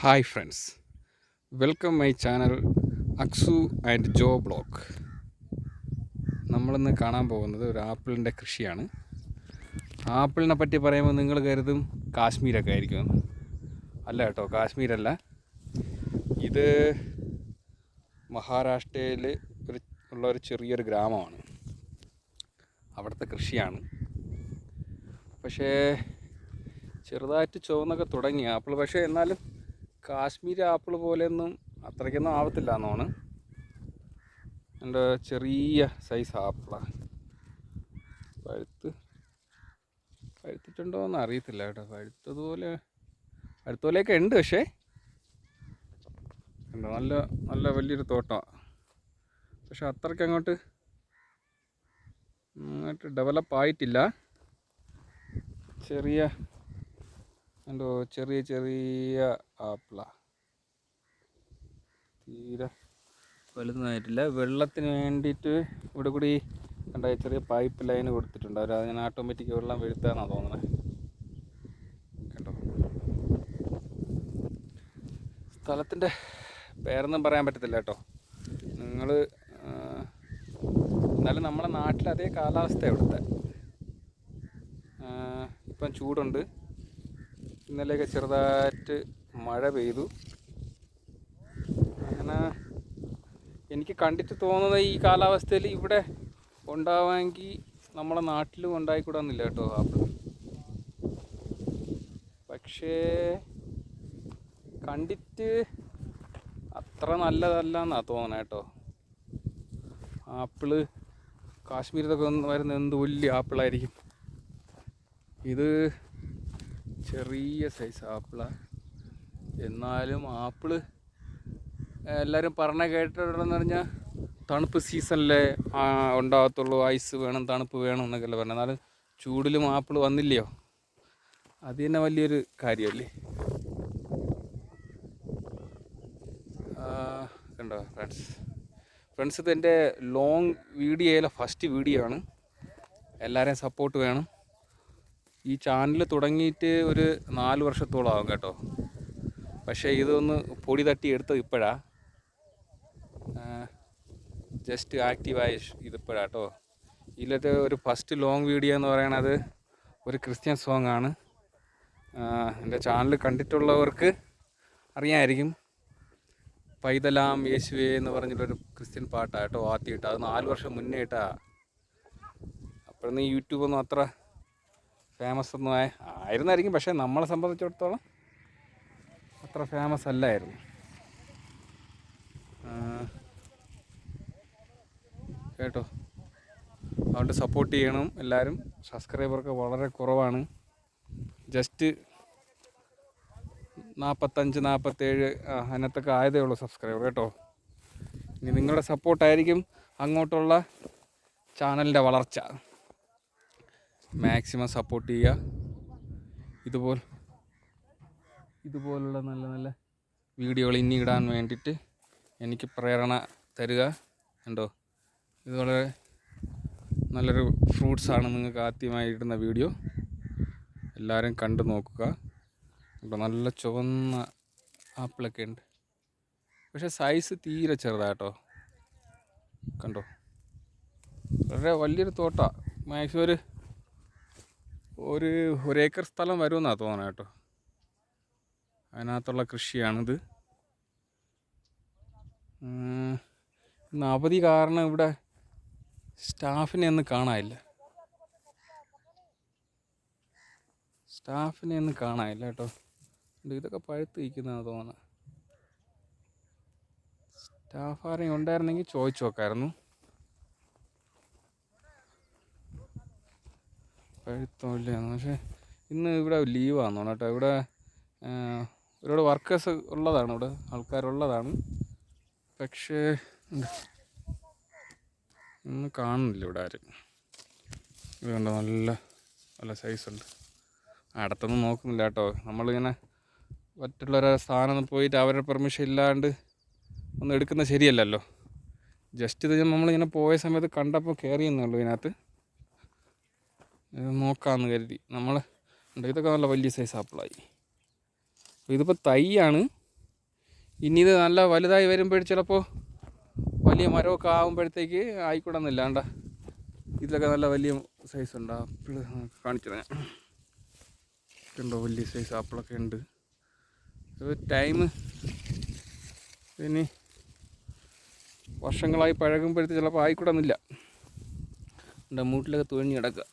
Hi friends, welcome my channel Aksu and Jo blog. നമ്മളിന്ന് കാണാൻ പോകുന്നത് ഒരു ആപ്പിളിൻ്റെ കൃഷിയാണ്. ആപ്പിളിനെ പറ്റി പറയുമ്പോൾ നിങ്ങൾ കരുതും കാശ്മീരൊക്കെ ആയിരിക്കും. അല്ല കേട്ടോ, കാശ്മീരല്ല. ഇത് മഹാരാഷ്ട്രയിൽ ഉള്ളൊരു ചെറിയൊരു ഗ്രാമമാണ്. അവിടുത്തെ കൃഷിയാണ്. പക്ഷേ ചെറുതായിട്ട് ചുവന്നൊക്കെ തുടങ്ങി ആപ്പിൾ. പക്ഷേ എന്നാലും കാശ്മീരി ആപ്പിൾ പോലെയൊന്നും അത്രയ്ക്കൊന്നും ആവത്തില്ല എന്നാണ്. എൻ്റെ ചെറിയ സൈസ് ആപ്പിളാണ്. പഴുത്തിട്ടുണ്ടോ എന്ന് അറിയത്തില്ല കേട്ടോ. പഴുത്തതുപോലെയൊക്കെ ഉണ്ട്. പക്ഷേ ഉണ്ടോ, നല്ല നല്ല വലിയൊരു തോട്ടമാണ്. പക്ഷെ അത്രയ്ക്ക് അങ്ങോട്ട് ഡെവലപ്പ് ആയിട്ടില്ല. ചെറിയ ചെറിയ ആപ്പിളാണ്. തീരെ വലുതായിട്ടില്ല. വെള്ളത്തിന് വേണ്ടിയിട്ട് ഇവിടെ കൂടി കണ്ട ചെറിയ പൈപ്പ് ലൈൻ കൊടുത്തിട്ടുണ്ട്. അവർ അതിന് ഓട്ടോമാറ്റിക് വെള്ളം വീഴ്ത്താന്നാണ് തോന്നുന്നത്. കേട്ടോ, സ്ഥലത്തിൻ്റെ പേരൊന്നും പറയാൻ പറ്റത്തില്ല കേട്ടോ. നിങ്ങൾ എന്നാലും നമ്മുടെ നാട്ടിൽ അതേ കാലാവസ്ഥ ഇവിടുത്തെ. ഇപ്പം ചൂടുണ്ട്. ഇന്നലെയൊക്കെ ചെറുതായിട്ട് മഴ പെയ്തു. അങ്ങനെ എനിക്ക് കണ്ടിട്ട് തോന്നുന്നത് ഈ കാലാവസ്ഥയിൽ ഇവിടെ ഉണ്ടാവാമെങ്കിൽ നമ്മളെ നാട്ടിലും ഉണ്ടായിക്കൂടാന്നില്ല കേട്ടോ ആപ്പിൾ. പക്ഷേ കണ്ടിട്ട് അത്ര നല്ലതല്ല എന്നാണ് തോന്നുന്നത് കേട്ടോ. ആപ്പിള് കാശ്മീരിലൊക്കെ വരുന്ന എന്ത് വലിയ ആപ്പിളായിരിക്കും. ഇത് ചെറിയ സൈസ് ആപ്പിളാണ്. എന്നാലും ആപ്പിള് എല്ലാവരും പറഞ്ഞ കേട്ടിട്ടുണ്ടെന്ന് പറഞ്ഞാൽ തണുപ്പ് സീസണിലേ ഉണ്ടാകത്തുള്ളൂ. ഐസ് വേണം, തണുപ്പ് വേണം എന്നൊക്കെ അല്ലേ പറഞ്ഞത്. എന്നാലും ചൂടിലും ആപ്പിൾ വന്നില്ലയോ, അത് തന്നെ വലിയൊരു കാര്യമല്ലേ. കണ്ടോ ഫ്രണ്ട്സ്, ഇത് എൻ്റെ ലോങ് വീഡിയോയിലെ ഫസ്റ്റ് വീഡിയോ ആണ്. എല്ലാവരെയും സപ്പോർട്ട് വേണം. ഈ ചാനൽ തുടങ്ങിയിട്ട് ഒരു 4 വർഷത്തോളം ആകും കേട്ടോ. പക്ഷേ ഇതൊന്ന് പൊടി തട്ടി എടുത്തത് ഇപ്പോഴാണ്. ജസ്റ്റ് ആക്റ്റീവായി ഇതിപ്പോഴാണ് കേട്ടോ. ഇതിലത്തെ ഒരു ഫസ്റ്റ് ലോങ് വീഡിയോ എന്ന് പറയണത് ഒരു ക്രിസ്ത്യൻ സോങ് ആണ്. എൻ്റെ ചാനൽ കണ്ടിട്ടുള്ളവർക്ക് അറിയാമായിരിക്കും. പൈതലാം യേശുവേ എന്ന് പറഞ്ഞിട്ടൊരു ക്രിസ്ത്യൻ പാട്ടാണ് കേട്ടോ. ആദ്യമായിട്ട് അത് 4 വർഷം മുന്നേ ഇട്ടാണ്. അപ്പോഴൊന്നും യൂട്യൂബൊന്നും അത്ര ഫേമസ് ഒന്നും ആയിരുന്നായിരിക്കും. പക്ഷേ നമ്മളെ സംബന്ധിച്ചിടത്തോളം അത്ര ഫേമസ് അല്ലായിരുന്നു കേട്ടോ. അതുകൊണ്ട് സപ്പോർട്ട് ചെയ്യണം എല്ലാവരും. സബ്സ്ക്രൈബർക്ക് വളരെ കുറവാണ്. ജസ്റ്റ് 45-47 അതിനകത്തൊക്കെ ആയതേ ഉള്ളൂ സബ്സ്ക്രൈബർ കേട്ടോ. ഇനി നിങ്ങളുടെ സപ്പോർട്ടായിരിക്കും അങ്ങോട്ടുള്ള ചാനലിൻ്റെ വളർച്ച. മാക്സിമം സപ്പോർട്ട് ചെയ്യുക. ഇതുപോലുള്ള നല്ല നല്ല വീഡിയോകൾ ഇനി ഇടാൻ വേണ്ടിയിട്ട് എനിക്ക് പ്രേരണ തരിക. കണ്ടോ, ഇത് വളരെ നല്ലൊരു ഫ്രൂട്ട്സാണ്. നിങ്ങൾക്ക് ആദ്യമായി ഇടുന്ന വീഡിയോ എല്ലാവരും കണ്ടു നോക്കുക. കേട്ടോ, നല്ല ചുവന്ന ആപ്പിളൊക്കെ ഉണ്ട്. പക്ഷേ സൈസ് തീരെ ചെറുതാട്ടോ. കണ്ടോ, വളരെ വലിയൊരു തോട്ടമാണ്. മാക്സിമം ഒരു ഏക്കർ സ്ഥലം വരുമെന്നാണ് തോന്നുന്നത് കേട്ടോ. അതിനകത്തുള്ള കൃഷിയാണിത്. ഇന്ന് അവധി കാരണം ഇവിടെ സ്റ്റാഫിനെ ഒന്നും കാണാനില്ല കേട്ടോ. ഇതൊക്കെ പഴുത്ത് നിൽക്കുന്നതാണ് തോന്നുന്നത്. സ്റ്റാഫ് ആരെയും ഉണ്ടായിരുന്നെങ്കിൽ ചോദിച്ചു നോക്കായിരുന്നു. പഴുത്തമില്ലാന്ന്. പക്ഷേ ഇന്ന് ഇവിടെ ലീവാന്ന് തോന്നുന്നു കേട്ടോ. ഇവിടെ ഒരുപാട് വർക്കേഴ്സ് ഉള്ളതാണ്, ഇവിടെ ആൾക്കാരുള്ളതാണ്. പക്ഷേ ഇന്ന് കാണുന്നില്ല ഇവിടെ ആരും. ഇതുകൊണ്ട് നല്ല നല്ല സൈസുണ്ട്. അടുത്തൊന്നും നോക്കുന്നില്ല കേട്ടോ. നമ്മളിങ്ങനെ മറ്റുള്ളവരുടെ സ്ഥാനം പോയിട്ട് അവരുടെ പെർമിഷൻ ഇല്ലാണ്ട് ഒന്നും എടുക്കുന്നത് ശരിയല്ലല്ലോ. ജസ്റ്റ് ഇത് നമ്മളിങ്ങനെ പോയ സമയത്ത് കണ്ടപ്പോൾ കയറിയെന്നുള്ളൂ. ഇതിനകത്ത് നോക്കാമെന്ന് കരുതി. ഇതൊക്കെ നല്ല വലിയ സൈസ് ആപ്പിളായി. ഇതിപ്പോൾ തൈയാണ്. ഇനി ഇത് നല്ല വലുതായി വരുമ്പോൾ ചിലപ്പോൾ വലിയ മരമൊക്കെ ആകുമ്പോഴത്തേക്ക് ആയിക്കൂടുന്നില്ല. കണ്ട ഇതിലൊക്കെ നല്ല വലിയ സൈസ് ഉണ്ട്. ആപ്പിൾ കാണിച്ചു തരാം. ഉണ്ടോ വലിയ സൈസ് ആപ്പിളൊക്കെ ഉണ്ട്. ടൈം പിന്നെ വർഷങ്ങളായി പഴകുമ്പോഴത്തേക്ക് ചിലപ്പോൾ ആയിക്കൂടുന്നില്ല. എൻ്റെ മൂട്ടിലൊക്കെ തുഴഞ്ഞ് കിടക്കുക.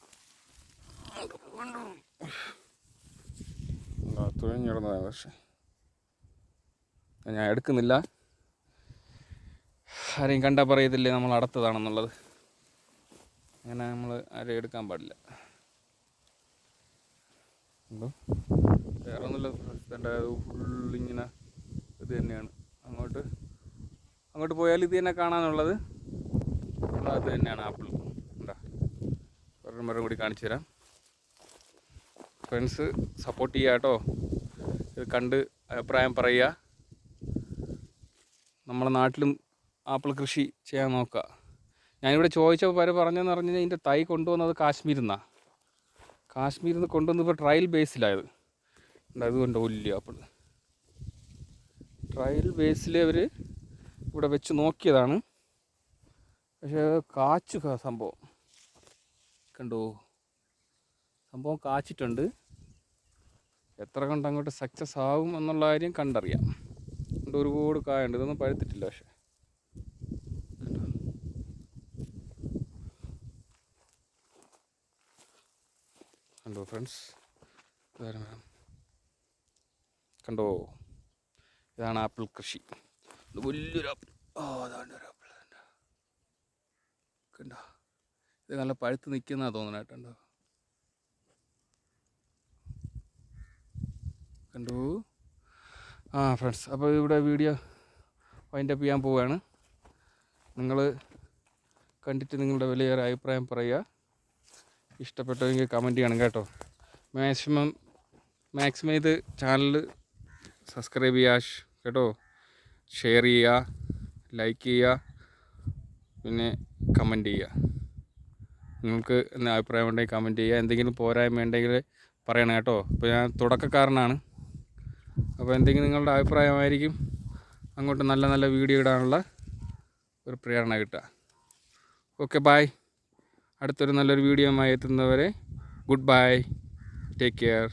തുഴഞ്ഞ് കിടന്നതാണ്. പക്ഷേ ഞാൻ എടുക്കുന്നില്ല. ആരെയും കണ്ടാൽ പറയത്തില്ലേ നമ്മൾ അടുത്തതാണെന്നുള്ളത്. അങ്ങനെ നമ്മൾ ആരെയും എടുക്കാൻ പാടില്ല. എന്തോ വേറെ ഒന്നുമില്ല. ഫുള്ളിങ്ങനെ ഇത് തന്നെയാണ്. അങ്ങോട്ട് പോയാൽ ഇത് തന്നെ കാണാനുള്ളത്. അത് തന്നെയാണ് ആപ്പിൾ. എന്താ വേറൊരു മരം കൂടി കാണിച്ചു തരാം. ഫ്രണ്ട്സ് സപ്പോർട്ട് ചെയ്യുക കേട്ടോ. ഇത് കണ്ട് അഭിപ്രായം പറയുക. നമ്മുടെ നാട്ടിലും ആപ്പിൾ കൃഷി ചെയ്യാൻ നോക്കുക. ഞാനിവിടെ ചോദിച്ചപ്പോൾ പേര് പറഞ്ഞതെന്ന് പറഞ്ഞു കഴിഞ്ഞാൽ ഇതിൻ്റെ തൈ കൊണ്ടുവന്നത് കാശ്മീരിൽ നിന്നാണ്. കാശ്മീരിൽ നിന്ന് കൊണ്ടുവന്നപ്പോൾ ട്രയൽ ബേസിലായത്. അതുകൊണ്ട് വലിയ ആപ്പിൾ ട്രയൽ ബേസിൽ അവർ ഇവിടെ വെച്ച് നോക്കിയതാണ്. പക്ഷേ കാച്ചു സംഭവം കണ്ടോ. സംഭവം കാച്ചിട്ടുണ്ട്. എത്ര കണ്ട് അങ്ങോട്ട് സക്സസ് ആവും എന്നുള്ള കാര്യം കണ്ടറിയാം. ഒരുപാട് കായുണ്ട്. ഇതൊന്നും പഴുത്തിട്ടില്ല. പക്ഷേ കണ്ടോ ഫ്രണ്ട്സ്, കണ്ടോ. ഇതാണ് ആപ്പിൾ കൃഷി. ഇത് വലിയൊരു ആപ്പിൾ. അതാണ്ട് ഒരു ആപ്പിൾ കണ്ടോ. ഇത് നല്ല പഴുത്ത് നിൽക്കുന്നതാണ് തോന്നണേട്ടുണ്ടോ. കണ്ടോ. ഫ്രണ്ട്സ്, അപ്പോൾ ഇവിടെ വീഡിയോ വൈൻഡപ്പ് ചെയ്യാൻ പോവുകയാണ്. നിങ്ങൾ കണ്ടിട്ട് നിങ്ങളുടെ വിലയേറെ അഭിപ്രായം പറയുക. ഇഷ്ടപ്പെട്ടെങ്കിൽ കമൻറ്റ് ചെയ്യണം കേട്ടോ. മാക്സിമം ഇത് ചാനൽ സബ്സ്ക്രൈബ് ചെയ്യുക കേട്ടോ. ഷെയർ ചെയ്യുക, ലൈക്ക് ചെയ്യുക, പിന്നെ കമൻറ്റ് ചെയ്യുക. നിങ്ങൾക്ക് എന്താ അഭിപ്രായം ഉണ്ടെങ്കിൽ കമൻറ്റ് ചെയ്യുക. എന്തെങ്കിലും പോരായ്മ ഉണ്ടെങ്കിൽ പറയണം കേട്ടോ. ഇപ്പോൾ ഞാൻ തുടക്കക്കാരനാണ്. അപ്പോൾ എന്തെങ്കിലും നിങ്ങളുടെ അഭിപ്രായമായിരിക്കും അങ്ങോട്ട് നല്ല നല്ല വീഡിയോ ഇടാനുള്ള ഒരു പ്രേരണ കിട്ടുക. Okay, bye. അടുത്തൊരു നല്ലൊരു വീഡിയോയുമായി എത്തുന്നവരെ ഗുഡ് ബൈ. Take care.